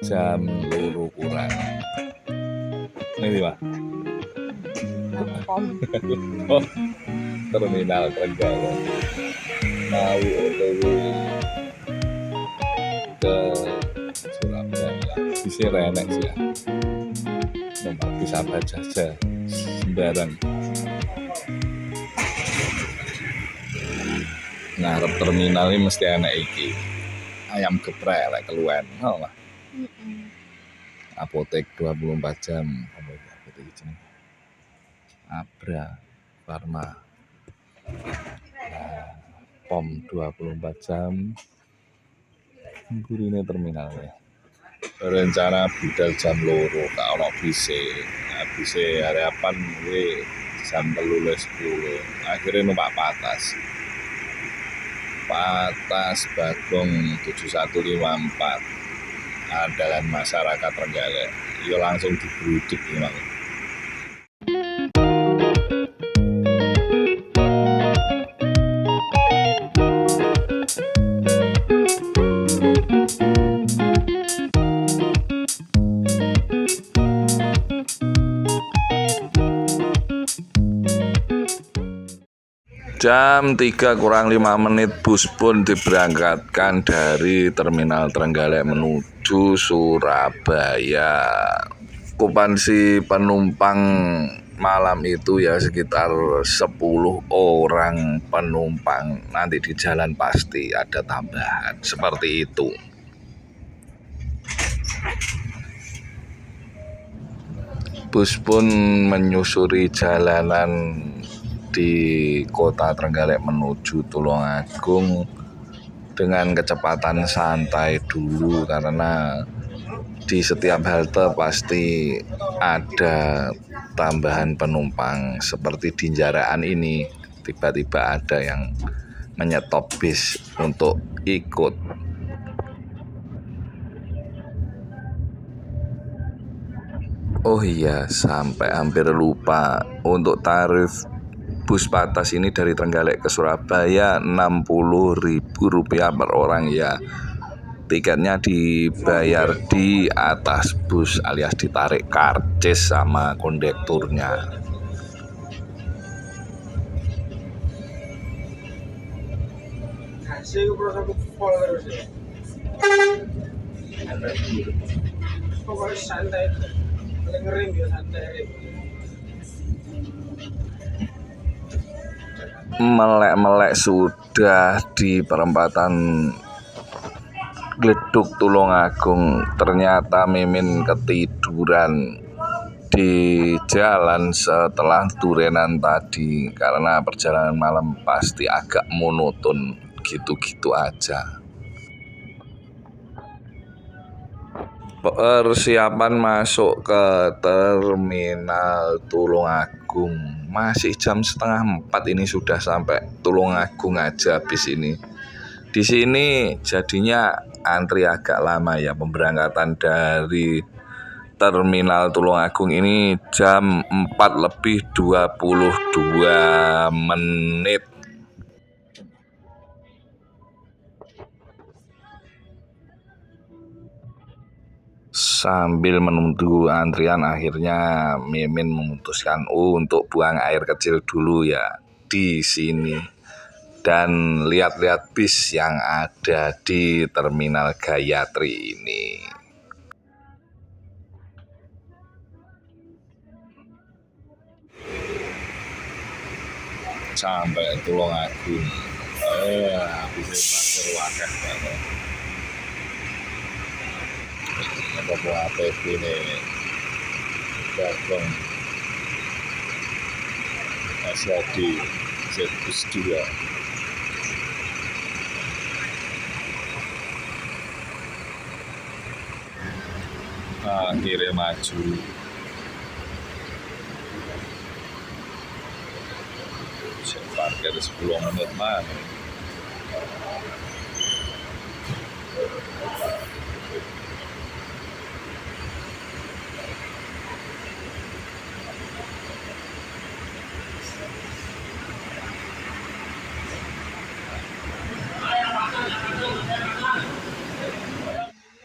jam 2 kurang. Ini Pak. Oh, terminal Trenggalek. Mau OTW ke Surabaya. Bisa renek sih ya. Nomor bisa baca aja sembarang. Ngarep terminal ini mesti enak iki. Ayam geprek lek keluwen. Oh, lah. Apotek 24 jam. Apotek iki jenenge. Abra Farma. POM 24 jam. Gurine terminal ya. Rencana budal jam 2 gak ono bise. Bise harapan kuwi jam 3:10. Akhirnya numpak Patas Bagong 7154. Andalan masyarakat Trenggalek. Ya langsung digeruduk memang. Jam 3 kurang 5 menit bus pun diberangkatkan dari terminal Trenggalek menuju Surabaya. Okupansi penumpang malam itu ya sekitar 10 orang penumpang. Nanti di jalan pasti ada tambahan seperti itu. Bus pun menyusuri jalanan di kota Trenggalek menuju Tulungagung dengan kecepatan santai dulu karena di setiap halte pasti ada tambahan penumpang. Seperti di Jaraan ini tiba-tiba ada yang menyetop bis untuk ikut. Oh iya, sampai hampir lupa, untuk tarif bus Patas ini dari Trenggalek ke Surabaya Rp60.000 per orang ya. Tiketnya dibayar di atas bus alias ditarik karcis sama kondekturnya. Melek-melek sudah di perempatan Gleduk Tulungagung, ternyata Mimin ketiduran di jalan setelah durenan tadi karena perjalanan malam pasti agak monoton gitu-gitu aja. Persiapan masuk ke terminal Tulungagung masih jam 3:30 ini sudah sampai Tulungagung aja bis ini. Di sini jadinya antri agak lama ya, pemberangkatan dari terminal Tulungagung ini jam 4:22. Sambil menunggu antrian akhirnya Mimin memutuskan untuk buang air kecil dulu ya di sini dan lihat-lihat bis yang ada di terminal Gayatri ini. Sampai Tulungagung. Bisa parkir wakah banget. Apa ATV ini Bagong SLD Zbus 2. Akhirnya maju. Saya parkir 10 menit mana.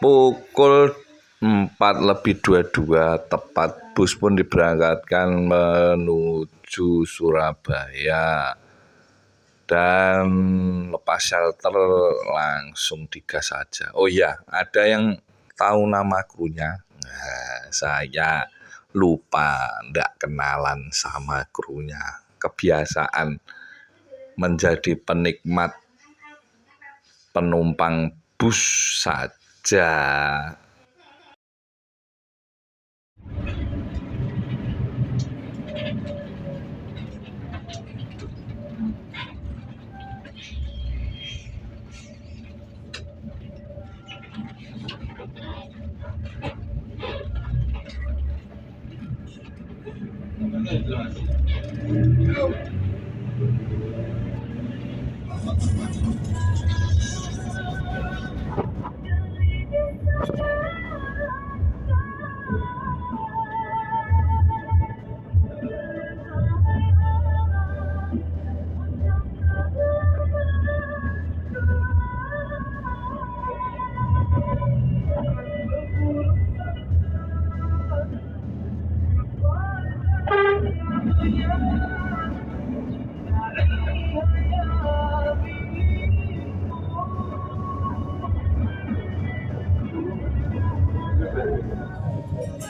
Pukul 4:22 tepat bus pun diberangkatkan menuju Surabaya. Dan lepas shelter langsung digas saja. Oh iya, ada yang tahu nama krunya? Nah, saya lupa, ndak kenalan sama krunya. Kebiasaan menjadi penikmat penumpang bus saja.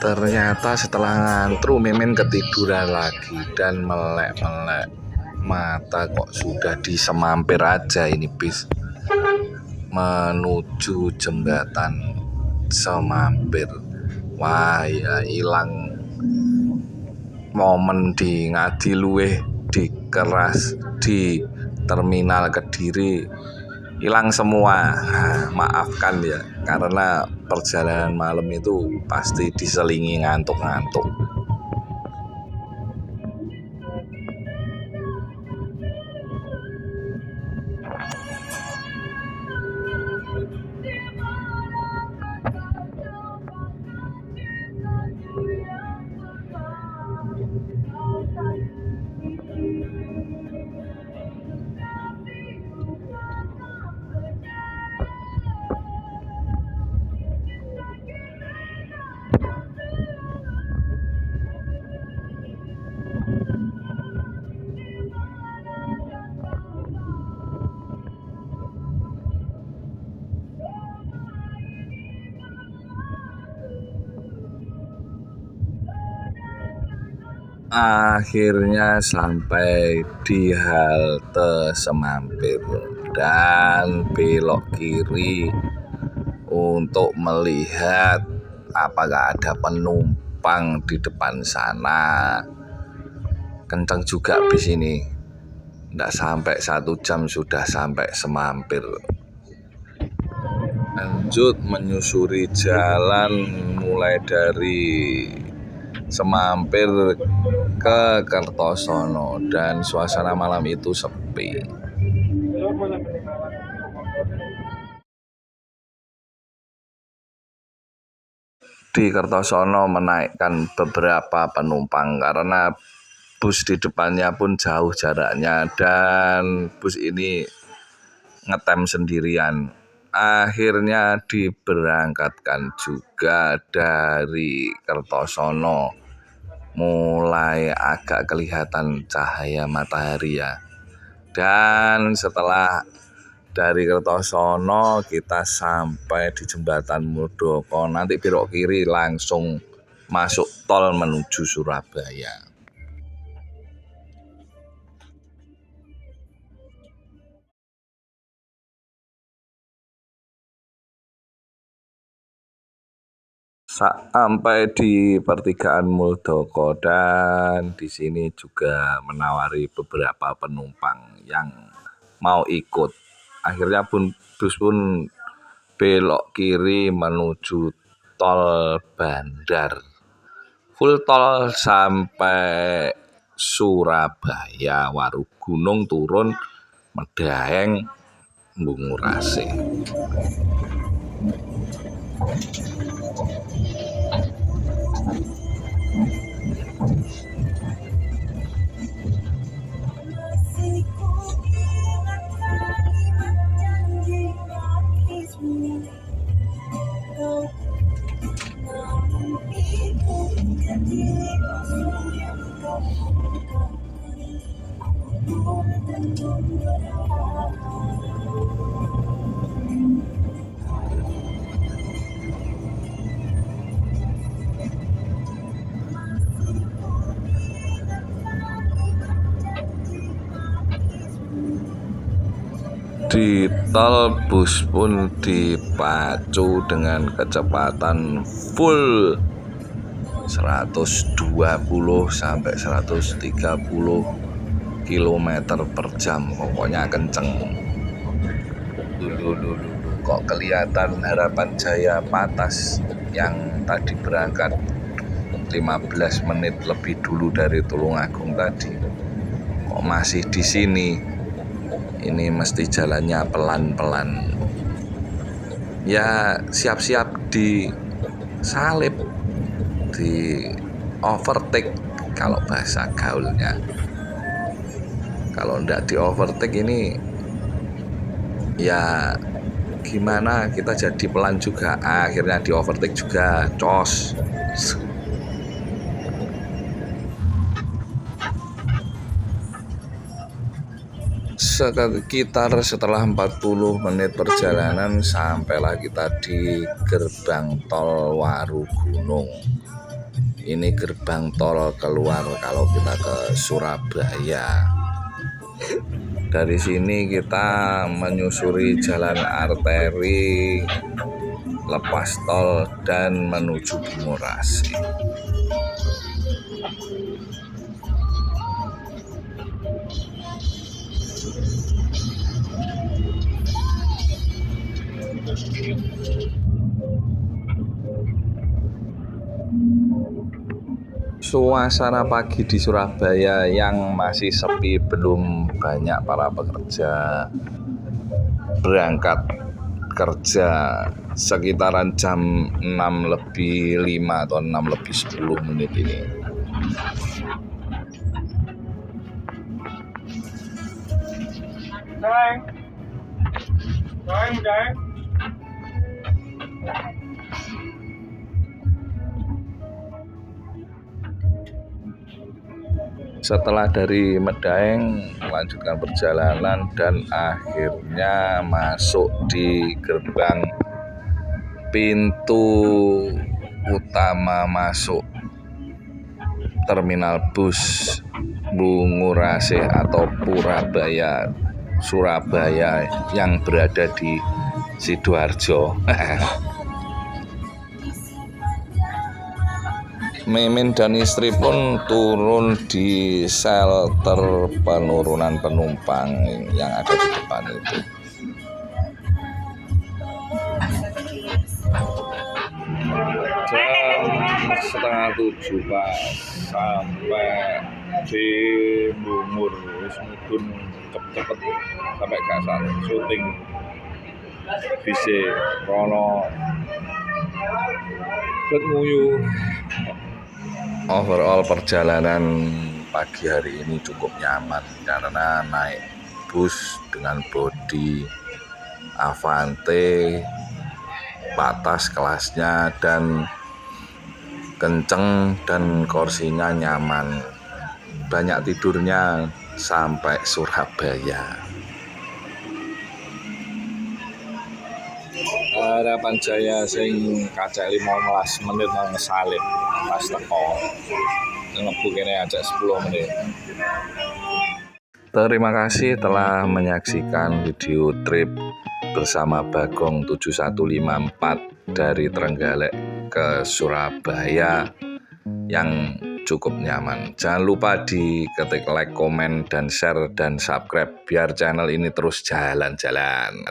Ternyata setelah ngantru Mimin ketiduran lagi dan melek-melek mata kok sudah di Semampir aja ini bis menuju jembatan Semampir. Wah ya hilang momen di Ngadiluih, di Keras, di Terminal Kediri, hilang semua. Nah, maafkan ya, karena perjalanan malam itu pasti diselingi ngantuk-ngantuk. Akhirnya sampai di halte Semampir dan belok kiri untuk melihat apakah ada penumpang di depan sana. Kencang juga bis ini, tidak sampai 1 jam sudah sampai Semampir. Lanjut menyusuri jalan mulai dari Semampir ke Kertosono dan suasana malam itu sepi. Di Kertosono menaikkan beberapa penumpang karena bus di depannya pun jauh jaraknya dan bus ini ngetem sendirian. Akhirnya diberangkatkan juga dari Kertosono. Mulai agak kelihatan cahaya matahari ya. Dan setelah dari Kertosono kita sampai di jembatan Muldoko, nanti belok kiri langsung masuk tol menuju Surabaya. Sampai di pertigaan Muldoko dan di sini juga menawari beberapa penumpang yang mau ikut. Akhirnya bus pun belok kiri menuju tol Bandar. Full tol sampai Surabaya, Warugunung turun, Medaeng, Bungurase. Di tol bus pun dipacu dengan kecepatan full 120 sampai 130 km per jam, pokoknya kenceng. Dulu kok kelihatan Harapan Jaya Patas yang tadi berangkat 15 menit lebih dulu dari Tulungagung tadi, kok masih di sini. Ini mesti jalannya pelan-pelan. Ya siap-siap disalip, di overtake kalau bahasa gaulnya. Kalau ndak di overtake ini ya gimana, kita jadi pelan juga, akhirnya di overtake juga, cos. Sekitar setelah 40 menit perjalanan sampailah kita di gerbang tol Warugunung. Ini gerbang tol keluar kalau kita ke Surabaya. Dari sini kita menyusuri jalan arteri, lepas tol dan menuju Bungurasi. Suasana pagi di Surabaya yang masih sepi, belum banyak para pekerja berangkat kerja, sekitaran jam 6:05 atau 6:10 ini. Setelah dari Medaeng melanjutkan perjalanan dan akhirnya masuk di gerbang pintu utama masuk terminal bus Bungurasi atau Purabaya Surabaya yang berada di Sidoarjo. Mimin dan istri pun turun di shelter penurunan penumpang yang ada di depan itu. Jam 6:30 Pak, sampai di Bungur, wis mudun cepet-cepet sampai kasar syuting bisa rono nguyu. Overall perjalanan pagi hari ini cukup nyaman karena naik bus dengan bodi Avante, Patas kelasnya dan kenceng dan kursinya nyaman, banyak tidurnya sampai Surabaya. Harapan Jaya sing kacek 15 menit nang salib pas teko ngebu kene aja 10 menit. Terima kasih telah menyaksikan video trip bersama Bagong 7154 dari Trenggalek ke Surabaya yang cukup nyaman. Jangan lupa diketik like, komen, dan share dan subscribe biar channel ini terus jalan-jalan.